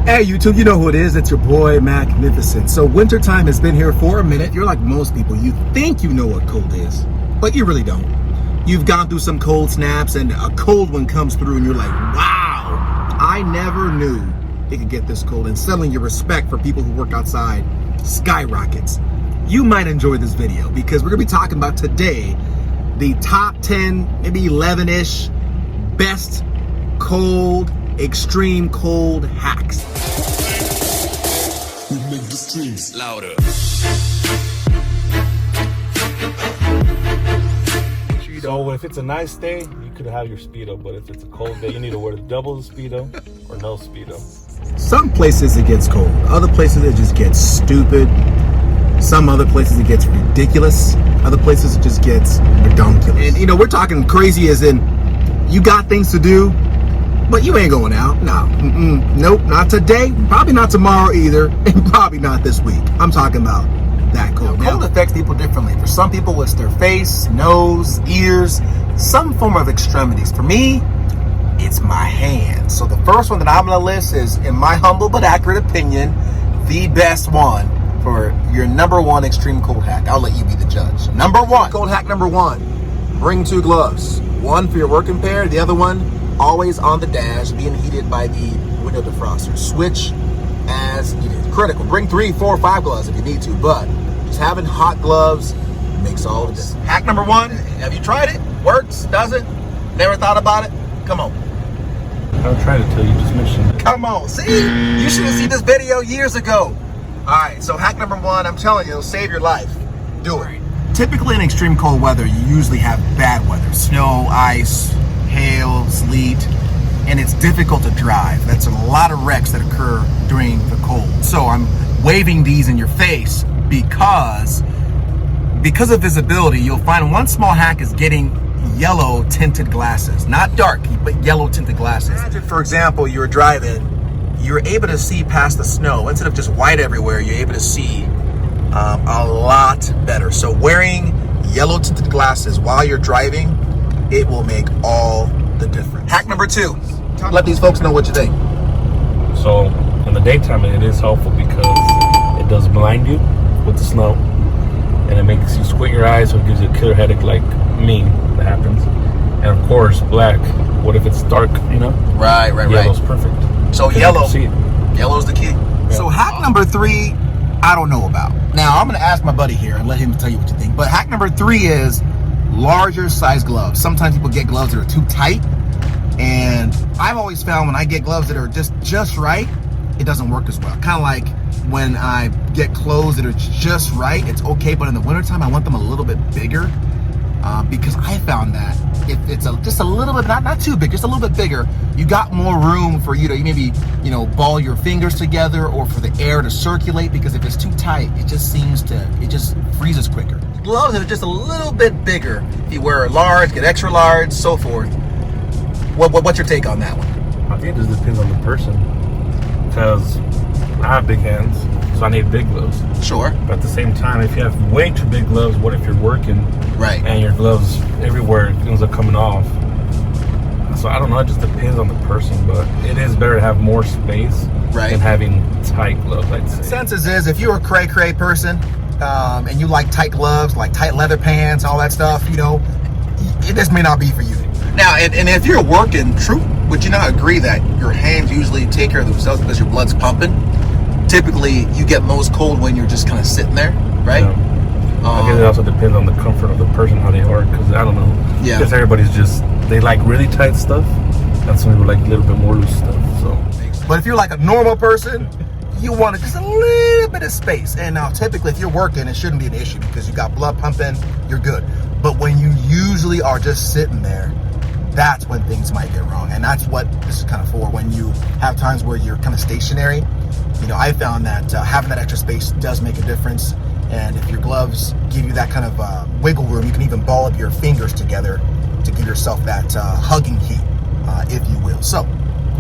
Hey YouTube, you know who it is. It's your boy Magnificent. So wintertime has been here for a minute. You're like most people. You think you know what cold is, but you really don't. You've gone through some cold snaps and a cold one comes through and you're like, wow, I never knew it could get this cold. And suddenly your respect for people who work outside skyrockets. You might enjoy this video because we're gonna be talking about today the top 10, maybe 11-ish best cold, extreme cold hacks. We make the streams louder. So if it's a nice day, you could have your Speedo, but if it's a cold day, you need to wear double the Speedo or no Speedo. Some places it gets cold, other places it just gets stupid. Some other places it gets ridiculous, other places it just gets redonkulous. And you know, we're talking crazy as in you got things to do, but you ain't going out. No, nope, not today, probably not tomorrow either, and probably not this week. I'm talking about that cold. Now, cold affects people differently. For some people, it's their face, nose, ears, some form of extremities. For me, it's my hands. So the first one that I'm gonna list is, in my humble but accurate opinion, the best one for your number one extreme cold hack. I'll let you be the judge. Number one. Cold hack number one, bring two gloves. One for your working pair, the other one always on the dash, being heated by the window defroster. Switch as needed. Critical. Bring 3, 4, 5 gloves if you need to, but just having hot gloves makes all the difference. Hack number one, have you tried it? Works? Doesn't? Never thought about it? Come on. I'm trying to tell you, just mentioned. Come on, see? You should have seen this video years ago. All right, so hack number one, I'm telling you, it'll save your life. Do it. Typically in extreme cold weather, you usually have bad weather. Snow, ice, hail, sleet, and it's difficult to drive. That's a lot of wrecks that occur during the cold. So I'm waving these in your face because of visibility, you'll find one small hack is getting yellow tinted glasses. Not dark, but yellow tinted glasses. Imagine, for example, you're driving, you're able to see past the snow. Instead of just white everywhere, you're able to see a lot better. So wearing yellow tinted glasses while you're driving, it will make all the difference. Hack number two, let these folks know what you think. So in the daytime, it is helpful because it does blind you with the snow, and it makes you squint your eyes, so it gives you a killer headache like me, that happens. And of course, black, what if it's dark, you know? Right. Yellow's perfect. So yellow's the key. Yeah. So hack number three, I don't know about. Now I'm gonna ask my buddy here and let him tell you what you think. But hack number three is larger size gloves. Sometimes people get gloves that are too tight, and I've always found when I get gloves that are just right, it doesn't work as well. Kind of like when I get clothes that are just right, it's okay, but in the wintertime I want them a little bit bigger, because I found that if it's just a little bit, not too big, just a little bit bigger, you got more room for you to maybe, ball your fingers together or for the air to circulate, because if it's too tight, it just freezes quicker. Gloves that are just a little bit bigger, if you wear a large, get extra large, so forth. What's your take on that one? I think it just depends on the person, because I have big hands, so I need big gloves. Sure. But at the same time, if you have way too big gloves, what if you're working and your gloves everywhere ends up coming off? So I don't know, it just depends on the person, but it is better to have more space than having tight gloves, I'd say. Consensus is, if you're a cray-cray person and you like tight gloves, like tight leather pants, all that stuff, this may not be for you. Now, and if you're working, would you not agree that your hands usually take care of themselves because your blood's pumping? Typically, you get most cold when you're just kind of sitting there, right? Yeah. I guess it also depends on the comfort of the person, how they are, because I don't know. Yeah. Because everybody's they like really tight stuff, and some people like a little bit more loose stuff, so. But if you're like a normal person, you want just a little bit of space. And now, typically, if you're working, it shouldn't be an issue because you got blood pumping, you're good. But when you usually are just sitting there, that's when things might get wrong. And that's what this is kind of for, when you have times where you're kind of stationary. I found that having that extra space does make a difference. And if your gloves give you that kind of wiggle room, you can even ball up your fingers together to give yourself that hugging heat, if you will. So,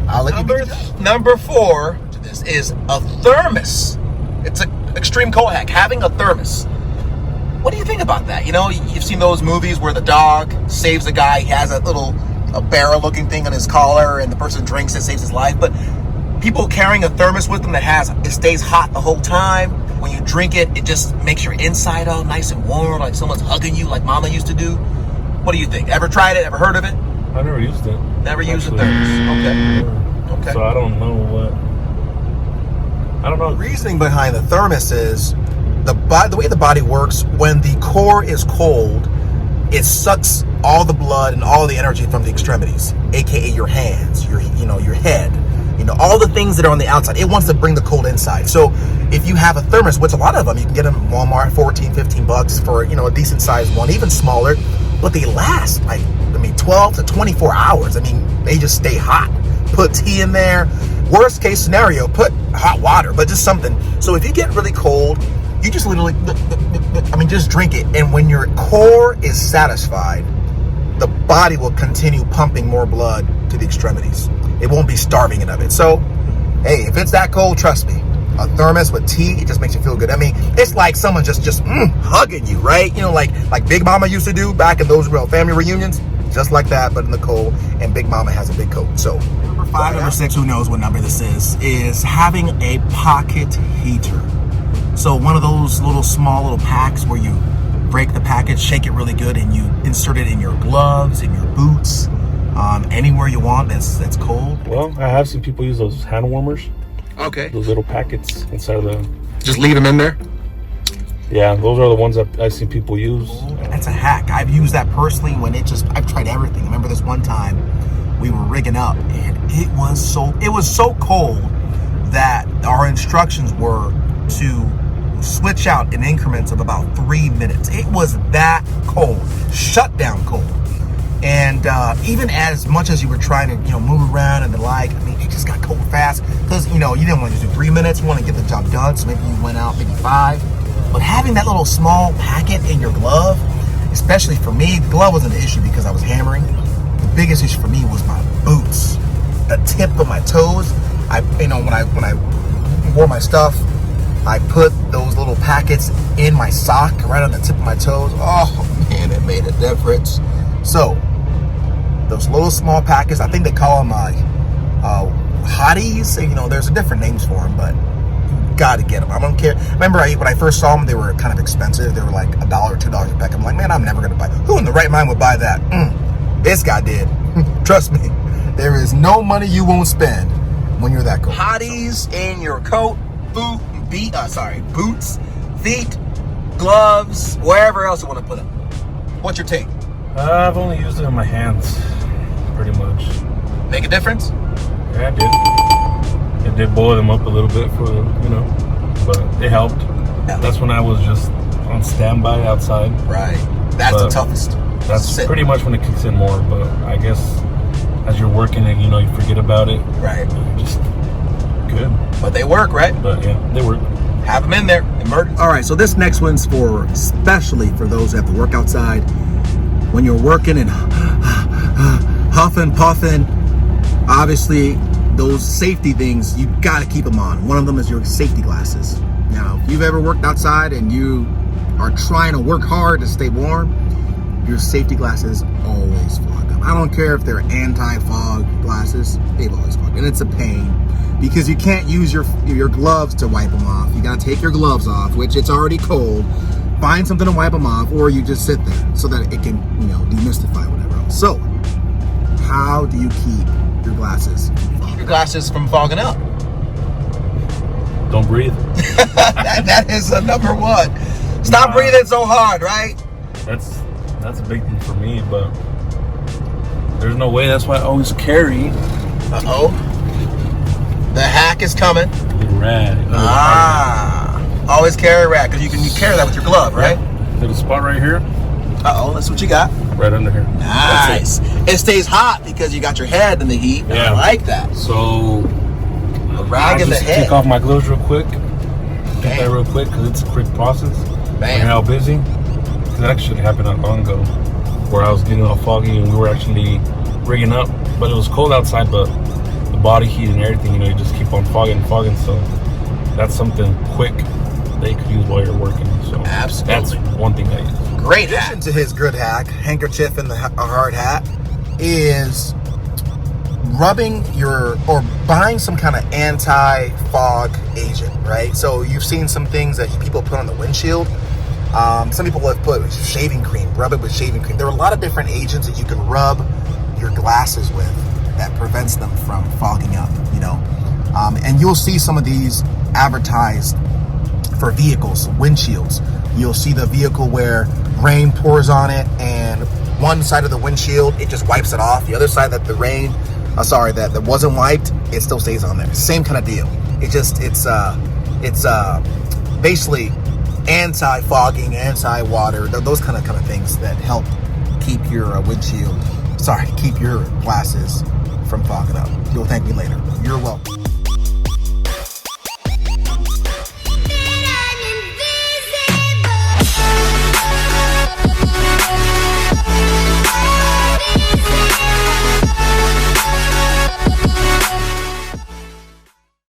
I'll let you Number 4 to this is a thermos. It's an extreme cold hack, having a thermos. What do you think about that? You've seen those movies where the dog saves the guy. He has a barrel-looking thing on his collar, and the person drinks it, saves his life. But people carrying a thermos with them that it stays hot the whole time. When you drink it, it just makes your inside all nice and warm, like someone's hugging you, like Mama used to do. What do you think? Ever tried it? Ever heard of it? I never used it. Never used a thermos. Okay. Okay. So I don't know The reasoning behind the thermos is the way the body works. When the core is cold, it sucks all the blood and all the energy from the extremities, aka your hands, your head, all the things that are on the outside. It wants to bring the cold inside. So if you have a thermos, which a lot of them you can get them at Walmart, $14-15 for a decent sized one, even smaller, but they last 12 to 24 hours. They just stay hot. Put tea in there. Worst case scenario, put hot water, but just something. So if you get really cold, you just literally, just drink it. And when your core is satisfied, the body will continue pumping more blood to the extremities. It won't be starving it of it. So, hey, if it's that cold, trust me, a thermos with tea, it just makes you feel good. It's like someone just hugging you, right? Like Big Mama used to do back in those real family reunions. Just like that, but in the cold, and Big Mama has a big coat. So, number 5, number 6, who knows what number this is having a pocket heater. So one of those small packs where you break the package, shake it really good, and you insert it in your gloves, in your boots, anywhere you want that's cold. Well, I have seen people use those hand warmers. Okay. Those little packets inside of the... Just leave them in there? Yeah, those are the ones that I've seen people use. That's a hack. I've used that personally when I've tried everything. I remember this one time we were rigging up, and it was so cold that our instructions were to switch out in increments of about 3 minutes. It was that cold, shut down cold. And even as much as you were trying to move around and the like, it just got cold fast because you didn't want to do 3 minutes. You want to get the job done, so maybe you went out maybe 5. But having that little small packet in your glove, especially for me, the glove wasn't an issue because I was hammering. The biggest issue for me was my boots, the tip of my toes. When I wore my stuff, I put those little packets in my sock right on the tip of my toes. Oh man, it made a difference. So those little small packets, I think they call them hotties. There's different names for them, but got to get them. I don't care. Remember, when I first saw them, they were kind of expensive. They were like $1 or $2 a pack. I'm like, man, I'm never going to buy. Who in the right mind would buy that? This guy did. Trust me. There is no money you won't spend when you're that cold. Hotties in your coat, boots, feet, gloves, wherever else you want to put them. What's your take? I've only used it in my hands, pretty much. Make a difference? Yeah, it did. It did boil them up a little bit but it helped. Yeah. That's when I was just on standby outside. Right. That's the toughest. That's pretty much when it kicks in more, but I guess as you're working it, you forget about it. Right. Just good. But they work, right? But yeah, they work. Have them in there. Emergency. All right, so this next one's especially for those who have to work outside. When you're working and huffing, puffing, obviously those safety things, you got to keep them on. One of them is your safety glasses. Now, if you've ever worked outside and you are trying to work hard to stay warm, your safety glasses always fog up. I don't care if they're anti-fog glasses, they've always fogged. And it's a pain because you can't use your gloves to wipe them off. You got to take your gloves off, which it's already cold. Find something to wipe them off, or you just sit there so that it can, demystify whatever else. So, how do you keep your glasses from fogging up? Don't breathe. that is number one. Stop breathing so hard, right? That's a big thing for me, but there's no way. That's why I always carry. Uh-oh. The hack is coming. The rag. Always carry a rag, because you carry that with your glove, right? Little spot right here. Uh-oh, that's what you got. Right under here. Nice. It stays hot because you got your head in the heat. Yeah. I like that. So, a rag in the head. Take off my gloves real quick. Get that real quick, because it's a quick process. Bam. How busy. Because that actually happened not long ago, where I was getting all foggy and we were actually rigging up, but it was cold outside, but the body heat and everything, you just keep on fogging. So that's something quick that you could use while you're working. So absolutely, that's one thing I use. Great hack. In addition to his good hack, handkerchief and a hard hat, is rubbing or buying some kind of anti-fog agent, right? So you've seen some things that people put on the windshield. Some people have put shaving cream, rub it with shaving cream. There are a lot of different agents that you can rub your glasses with that prevents them from fogging up, you know. And you'll see some of these advertised for vehicles, windshields. You'll see the vehicle where rain pours on it and one side of the windshield, it just wipes it off. The other side that the rain, that wasn't wiped, it still stays on there. Same kind of deal. It's basically anti-fogging, anti-water, those kind of things that help keep your keep your glasses from fogging up. You'll thank me later. You're welcome.